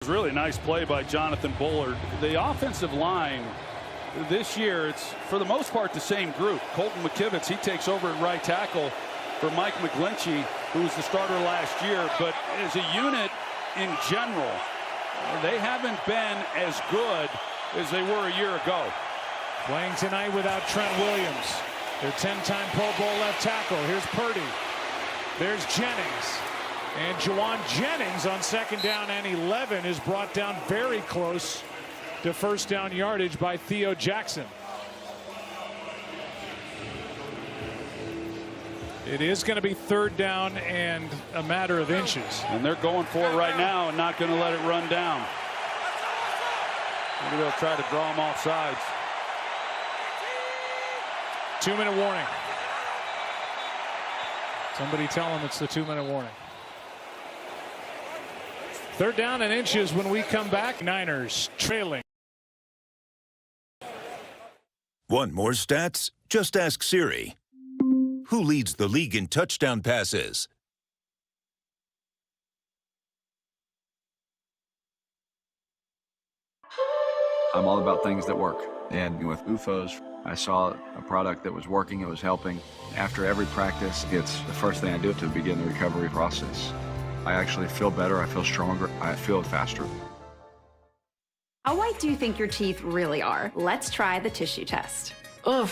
really nice play by Jonathan Bullard. The offensive line this year, it's for the most part the same group. Colton McKivitz, he takes over at right tackle for Mike McGlinchey, who was the starter last year. But as a unit in general, they haven't been as good as they were a year ago. Playing tonight without Trent Williams, their 10-time Pro Bowl left tackle. Here's Purdy. There's Jennings. And Juwan Jennings on 2nd down and 11 is brought down very close to first down yardage by Theo Jackson. It is going to be 3rd down and a matter of inches. And they're going for it right now and not going to let it run down. Maybe they'll try to draw them off sides. 2-minute warning. Somebody tell them it's the 2-minute warning. 3rd down and inches when we come back. Niners trailing. Want more stats? Just ask Siri. Who leads the league in touchdown passes? I'm all about things that work. And with UFOs, I saw a product that was working, it was helping. After every practice, it's the first thing I do to begin the recovery process. I actually feel better, I feel stronger, I feel faster. How white do you think your teeth really are? Let's try the tissue test. Ugh,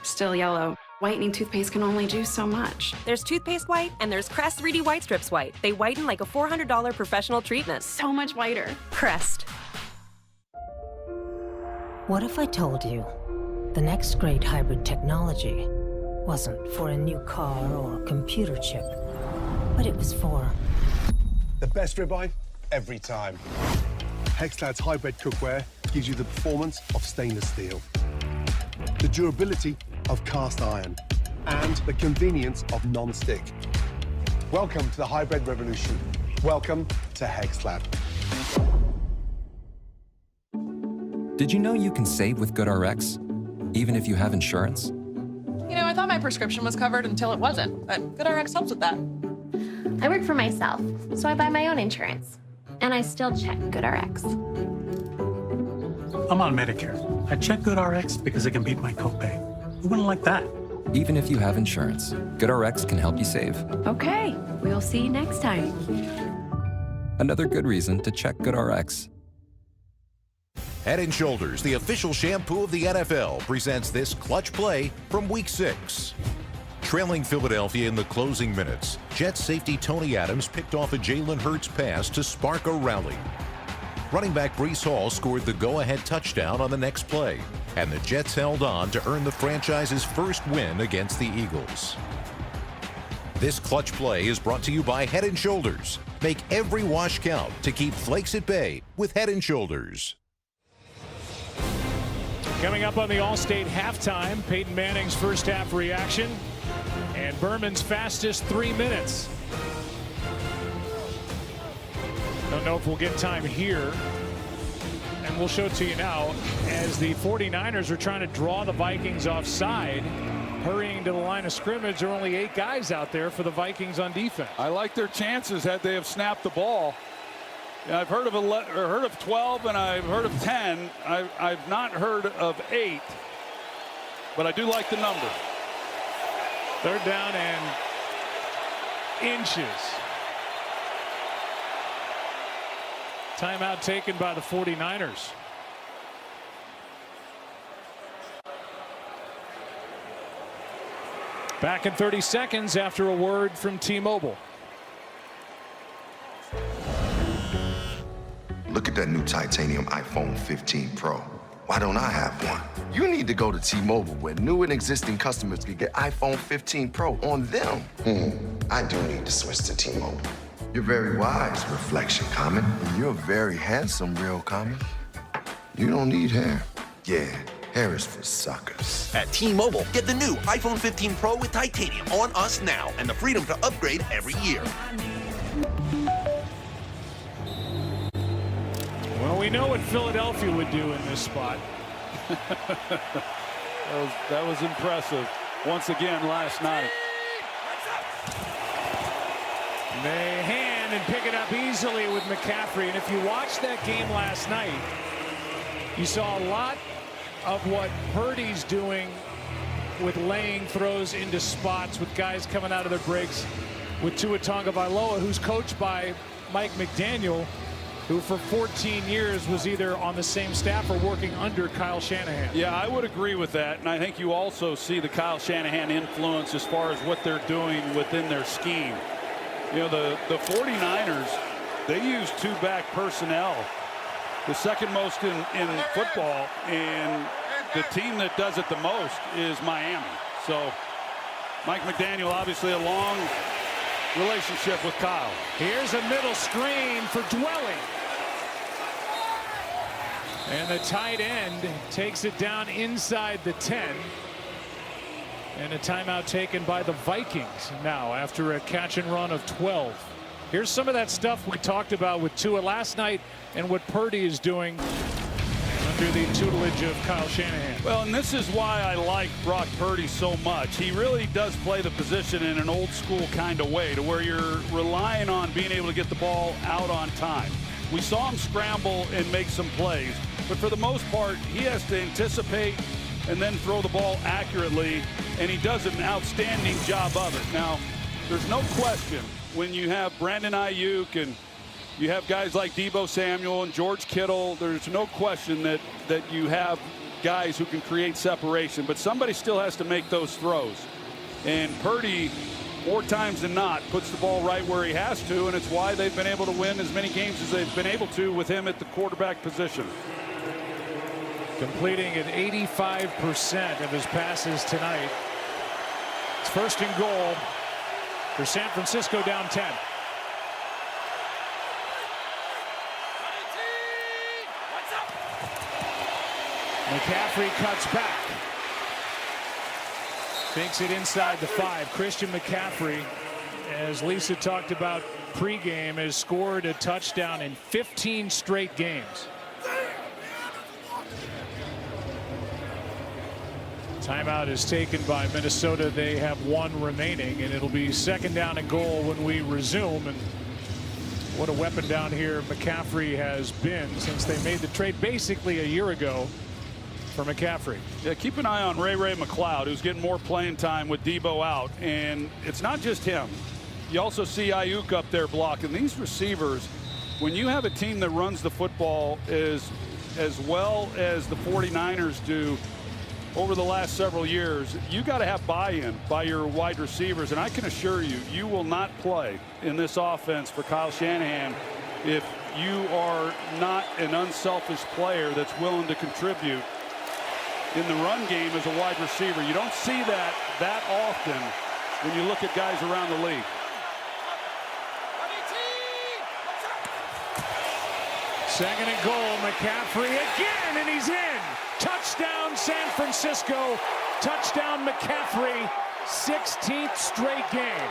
still yellow. Whitening toothpaste can only do so much. There's toothpaste white and there's Crest 3D White Strips White. They whiten like a $400 professional treatment. So much whiter. Crest. What if I told you the next great hybrid technology wasn't for a new car or computer chip, but it was for the best ribeye every time. Hexclad's hybrid cookware gives you the performance of stainless steel, the durability of cast iron, and the convenience of non-stick. Welcome to the hybrid revolution. Welcome to Hexclad. Did you know you can save with GoodRx, even if you have insurance? You know, I thought my prescription was covered until it wasn't, but GoodRx helps with that. I work for myself, so I buy my own insurance. And I still check GoodRx. I'm on Medicare. I check GoodRx because it can beat my copay. Who wouldn't like that? Even if you have insurance, GoodRx can help you save. Okay, we'll see you next time. Another good reason to check GoodRx. Head & Shoulders, the official shampoo of the NFL, presents this clutch play from Week 6. Trailing Philadelphia in the closing minutes, Jets safety Tony Adams picked off a Jalen Hurts pass to spark a rally. Running back Breece Hall scored the go-ahead touchdown on the next play, and the Jets held on to earn the franchise's first win against the Eagles. This clutch play is brought to you by Head & Shoulders. Make every wash count to keep flakes at bay with Head & Shoulders. Coming up on the Allstate halftime, Peyton Manning's first half reaction and Berman's fastest 3 minutes. Don't know if we'll get time here, and we'll show it to you now as the 49ers are trying to draw the Vikings offside. Hurrying to the line of scrimmage, there are only 8 guys out there for the Vikings on defense. I like their chances had they have snapped the ball. Yeah, I've heard of 12 and I've heard of 10. I've not heard of 8, but I do like the number. 3rd down and inches. Timeout taken by the 49ers. Back in 30 seconds after a word from T-Mobile. Look at that new titanium iPhone 15 Pro. Why don't I have one? You need to go to T-Mobile, where new and existing customers can get iPhone 15 Pro on them. I do need to switch to T-Mobile. You're very wise, Reflection Common. And you're very handsome, Real Common. You don't need hair. Yeah, hair is for suckers. At T-Mobile, get the new iPhone 15 Pro with titanium on us now and the freedom to upgrade every year. Well, we know what Philadelphia would do in this spot. that was impressive once again last night. They hand and pick it up easily with McCaffrey. And if you watched that game last night, you saw a lot of what Purdy's doing with laying throws into spots with guys coming out of their breaks with Tua Tagovailoa, who's coached by Mike McDaniel, who for 14 years was either on the same staff or working under Kyle Shanahan. Yeah, I would agree with that. And I think you also see the Kyle Shanahan influence as far as what they're doing within their scheme. You know, the 49ers, they use two-back personnel, the second most in football, and the team that does it the most is Miami. So Mike McDaniel, obviously a long relationship with Kyle. Here's a middle screen for Dwelly. And the tight end takes it down inside the 10. And a timeout taken by the Vikings now after a catch and run of 12. Here's some of that stuff we talked about with Tua last night and what Purdy is doing under the tutelage of Kyle Shanahan. Well, and this is why I like Brock Purdy so much. He really does play the position in an old school kind of way, to where you're relying on being able to get the ball out on time. We saw him scramble and make some plays, but for the most part, he has to anticipate and then throw the ball accurately, and he does an outstanding job of it. Now, there's no question when you have Brandon Ayuk and you have guys like Deebo Samuel and George Kittle, there's no question that you have guys who can create separation, but somebody still has to make those throws. And Purdy, more times than not, puts the ball right where he has to, and it's why they've been able to win as many games as they've been able to with him at the quarterback position. Completing at 85% of his passes tonight. It's first and goal for San Francisco, down 10. McCaffrey cuts back. Takes it inside the 5. Christian McCaffrey, as Lisa talked about pregame, has scored a touchdown in 15 straight games. Timeout is taken by Minnesota. They have 1 remaining, and it'll be second down and goal when we resume. And what a weapon down here McCaffrey has been since they made the trade basically a year ago for McCaffrey. Yeah, keep an eye on Ray McLeod, who's getting more playing time with Deebo out. And it's not just him. You also see Ayuk up there blocking. These receivers, when you have a team that runs the football as well as the 49ers do over the last several years, you got to have buy-in by your wide receivers. And I can assure you, you will not play in this offense for Kyle Shanahan if you are not an unselfish player that's willing to contribute in the run game as a wide receiver. You don't see that often when you look at guys around the league. Second and goal, McCaffrey again, and he's in. Touchdown, San Francisco. Touchdown, McCaffrey. 16th straight game.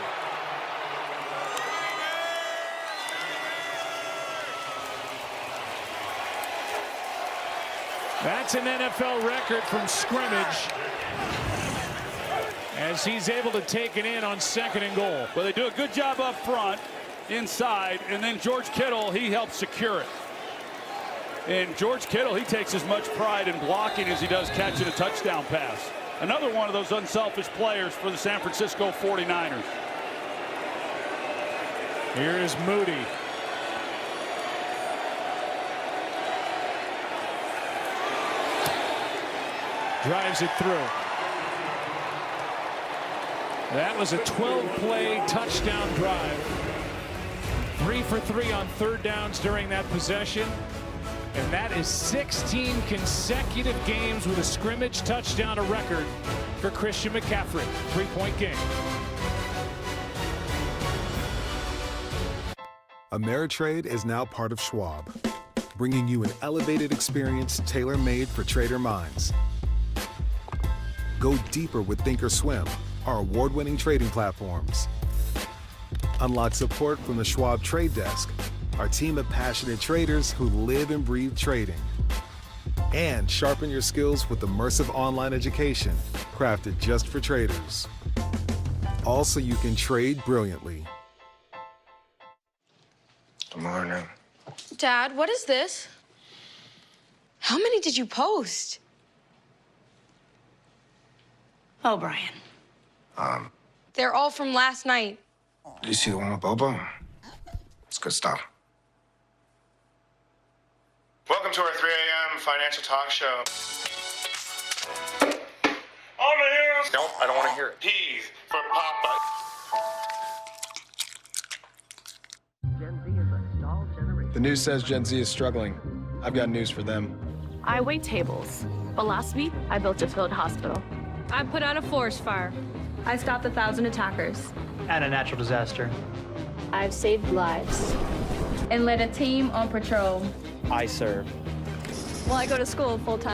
That's an NFL record from scrimmage, as he's able to take it in on second and goal. Well, they do a good job up front, inside, and then George Kittle, he helps secure it. And George Kittle, he takes as much pride in blocking as he does catching a touchdown pass. Another one of those unselfish players for the San Francisco 49ers. Here is Moody. Drives it through. That was a 12-play touchdown drive. 3 for 3 on third downs during that possession. And that is 16 consecutive games with a scrimmage touchdown, a record for Christian McCaffrey. 3-point game. Ameritrade is now part of Schwab, bringing you an elevated experience tailor-made for trader minds. Go deeper with Thinkorswim, our award-winning trading platforms. Unlock support from the Schwab Trade Desk, our team of passionate traders who live and breathe trading. And sharpen your skills with immersive online education crafted just for traders. Also, you can trade brilliantly. Dad, what is this? How many did you post? Oh, Brian. They're all from last night. Did you see the one with Bobo? It's good stuff. Welcome to our 3 a.m. financial talk show. On the news. Nope, I don't want to hear it. P's for Papa. The news says Gen Z is struggling. I've got news for them. I wait tables, but last week I built a field hospital. I put out a forest fire. I stopped 1,000 attackers. And a natural disaster. I've saved lives. And led a team on patrol. I serve. Well, I go to school full time.